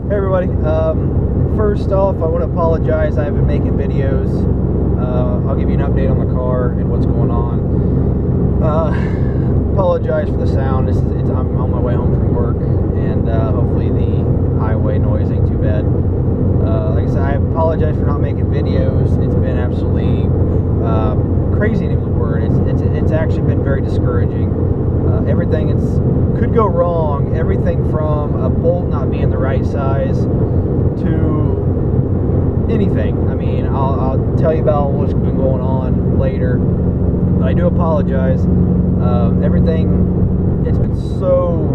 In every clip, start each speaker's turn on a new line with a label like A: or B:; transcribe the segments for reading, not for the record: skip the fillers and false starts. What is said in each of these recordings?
A: Hey everybody, first off I want to apologize. I haven't been making videos. I'll give you an update on the car and what's going on. Apologize for the sound. I'm on my way home from work, and hopefully the highway noise ain't too bad. Like I said, I apologize for not making videos. It's been absolutely crazy to use the word. It's actually been very discouraging. Everything could go wrong. Everything from a bolt not being the right size to anything. I mean, I'll tell you about what's been going on later. But I do apologize. Everything, it's been so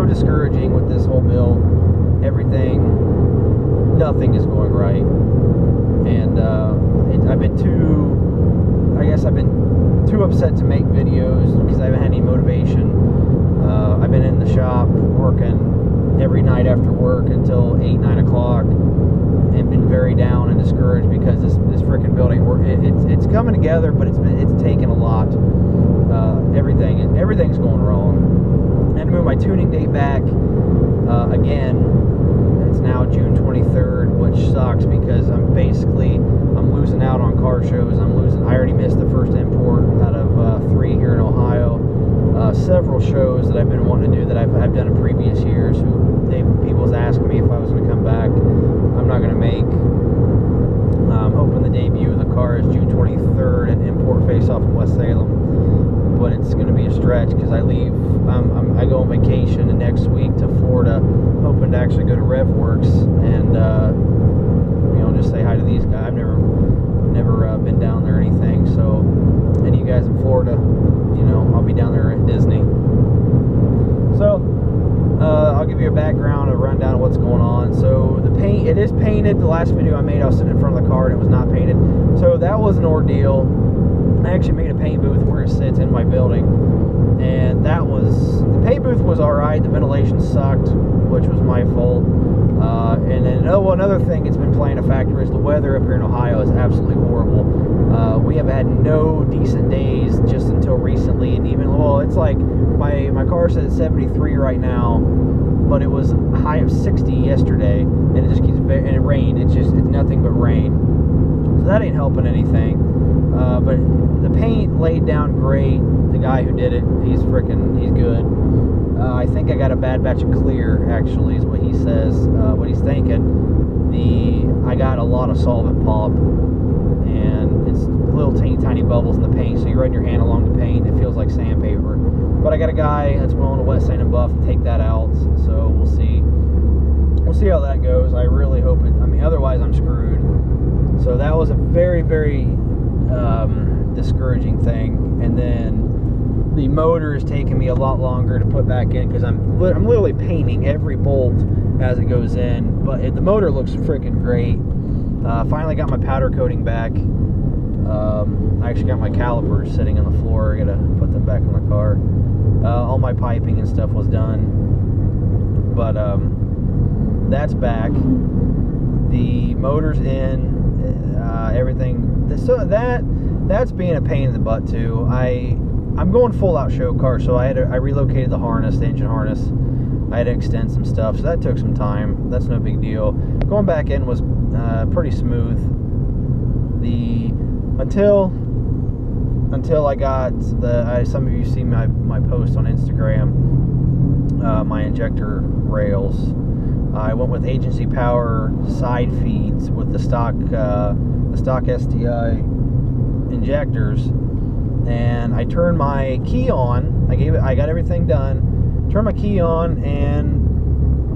A: discouraging with this whole build. Nothing is going right, and I've been too upset to make videos because I haven't had any motivation. I've been in the shop working every night after work until 8-9 o'clock, and been very down and discouraged because this freaking building, it's coming together, but it's taken a lot. Everything's going wrong. I had to move my tuning date back again. It's now June 23rd, which sucks because I'm losing out on car shows. I already missed the first import out of 3 here in Ohio. Several shows that I've been wanting to do that I've done in previous years. People's asking me if I was going to come back. I'm not going to make. I'm hoping the debut of the car is June 23rd at Import Face Off in West Salem, but it's going to be a stretch because I leave. I go on vacation next week to Florida, hoping to actually go to RevWorks and just say hi to these guys. I've never been down there or anything. So, any of you guys in Florida, I'll be down there at Disney. So, I'll give you a background, a rundown of what's going on. So, the paint, it is painted. The last video I made, I was sitting in front of the car and it was not painted. So, that was an ordeal. I actually made a paint booth where it sits in my building. And the paint booth was alright. The ventilation sucked, which was my fault. And then another thing that's been playing a factor is the weather up here in Ohio is absolutely horrible. We have had no decent days just until recently, and it's like my car says 73 right now, but it was a high of 60 yesterday, and it just keeps, and it rained. It's nothing but rain. So that ain't helping anything. But the paint laid down great. The guy who did it, he's good. I think I got a bad batch of clear, actually, is what he says, what he's thinking. I got a lot of solvent pop, and it's little tiny bubbles in the paint, so you run your hand along the paint, it feels like sandpaper. But I got a guy that's willing to wet sand and buff and take that out, so we'll see. We'll see how that goes. I really hope otherwise I'm screwed. So that was a very, very discouraging thing. And then the motor is taking me a lot longer to put back in because I'm literally painting every bolt as it goes in. But the motor looks freaking great. Finally got my powder coating back. I actually got my calipers sitting on the floor. I gotta put them back in the car. All my piping and stuff was done. But that's back. The motor's in. Everything. So that's being a pain in the butt too. I'm going full out show car, so I relocated the engine harness. I had to extend some stuff, so that took some time. That's no big deal. Going back in was pretty smooth. Until I got some of you see my post on Instagram, my injector rails. I went with agency power side feeds with the stock STI injectors, and I turned my key on. I got everything done. Turned my key on, and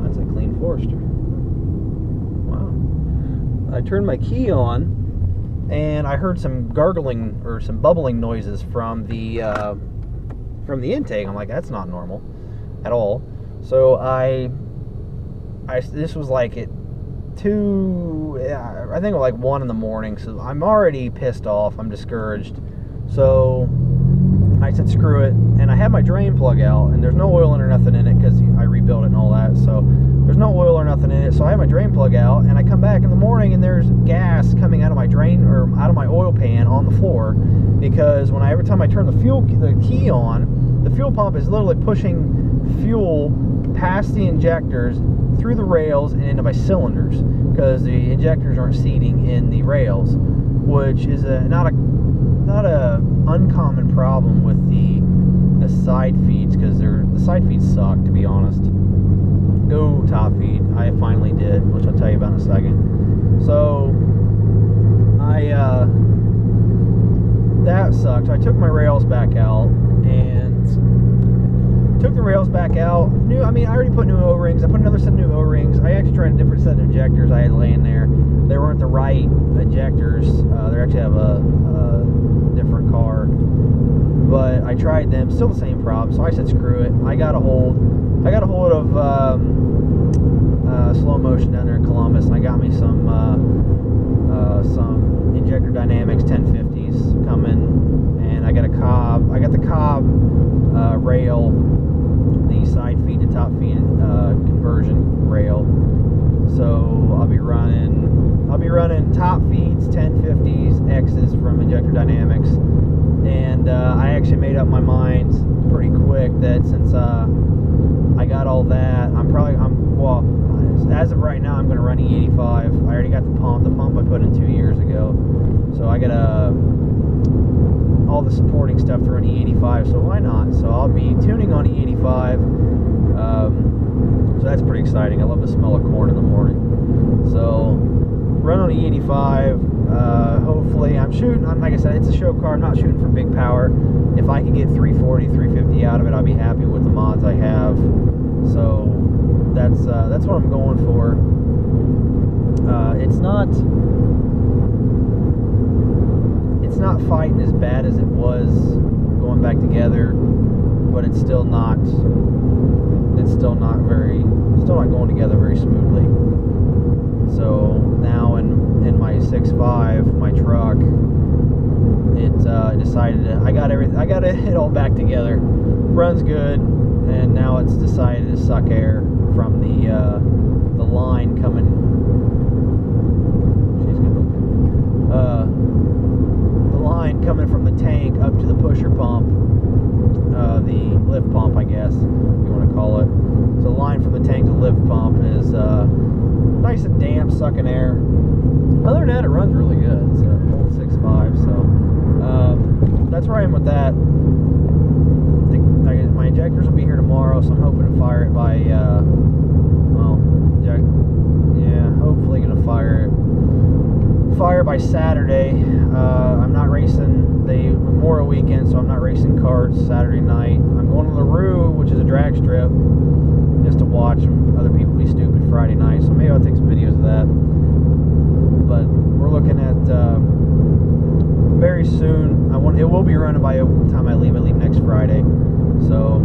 A: that's a clean Forester. Wow. I turned my key on, and I heard some gargling or some bubbling noises from the intake. I'm like, that's not normal at all. So this was like at 2, I think like 1 in the morning. So I'm already pissed off. I'm discouraged. So I said, screw it. And I had my drain plug out, and there's no oil or nothing in it because I rebuilt it and all that. So there's no oil or nothing in it. So I had my drain plug out, and I come back in the morning, and there's gas coming out of my drain or out of my oil pan on the floor, because every time I turn the key on, the fuel pump is literally pushing fuel past the injectors, through the rails, and into my cylinders, because the injectors aren't seating in the rails, which is not a uncommon problem with the side feeds, because the side feeds suck, to be honest. Go top feed. I finally did, which I'll tell you about in a second. So that sucked. I took my rails back out and I already put new O-rings. I put another set of new O-rings. I actually tried a different set of injectors I had laying there. They weren't the right injectors. They actually have a different car, but I tried them. Still the same problem. So I said, screw it. I got a hold of Slow Motion down there in Columbus, and I got me some Injector Dynamics 1050s coming, and I got the Cobb rail, the side feed to top feed conversion rail. So I'll be running top feeds 1050s X's from Injector Dynamics, and I actually made up my mind pretty quick that since I got all that, as of right now, I'm going to run E85. I already got the pump I put in 2 years ago, so I got all the supporting stuff to run E85, so why not? So I'll be tuning on E85, so that's pretty exciting. I love the smell of corn in the morning. So run on E85. Hopefully, I'm shooting, like I said, it's a show car. I'm not shooting for big power. If I can get 340, 350 out of it, I'll be happy with the mods I have. So that's what I'm going for. It's not fighting as bad as it was going back together, but it's still not going together very smoothly. So now in my 6.5, my truck, it decided I got it all back together. Runs good, and now it's decided to suck air from the line coming. She's good looking. The line coming from the tank up to the pusher pump, the lift pump, I guess you want to call it. So the line from the tank to the lift pump is nice and damp, sucking air. Other than that, it runs really good. It's an old 6.5, so that's where I am with that. My injectors will be here tomorrow, so I'm hoping to fire it by, hopefully going to fire by Saturday. I'm not racing the Memorial weekend, so I'm not racing karts Saturday night. I'm going to LaRue, which is a drag strip, just to watch other people be stupid Friday night, so maybe I'll take some videos of that. But we're looking at very soon. It will be running by the time I leave. I leave next Friday. So,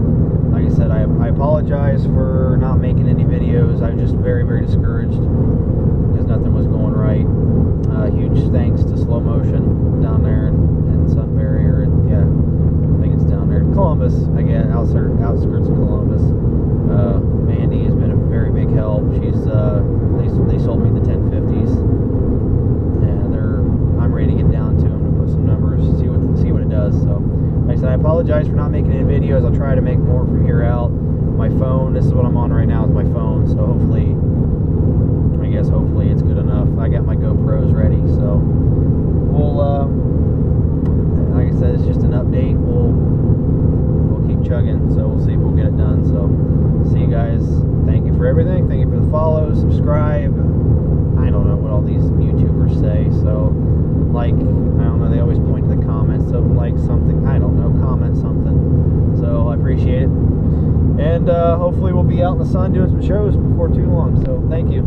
A: like I said, I apologize for not making any videos. I was just very, very discouraged because nothing was going right. Huge thanks to Slow Motion down there in Sunbury, or yeah, I think it's down there in Columbus. Again, outskirts of Columbus. Mandy has been a very big help. She's they sold me the 1050s, and I'm ready to get down to them to put some numbers, see what it does. So, like I said, I apologize for not making any videos. I'll try to make more from here out. My phone, this is what I'm on right now, is my phone. So hopefully it's good enough. I got my GoPros ready, so we'll like I said, it's just an update. We'll keep chugging, so we'll see if we'll get it done. So see you guys. Thank you for everything. Thank you for the follow, subscribe. I don't know what all these YouTubers say, so I don't know, they always point to the comments, so like something, I don't know, comment something. So I appreciate it, and hopefully we'll be out in the sun doing some shows before too long. So thank you.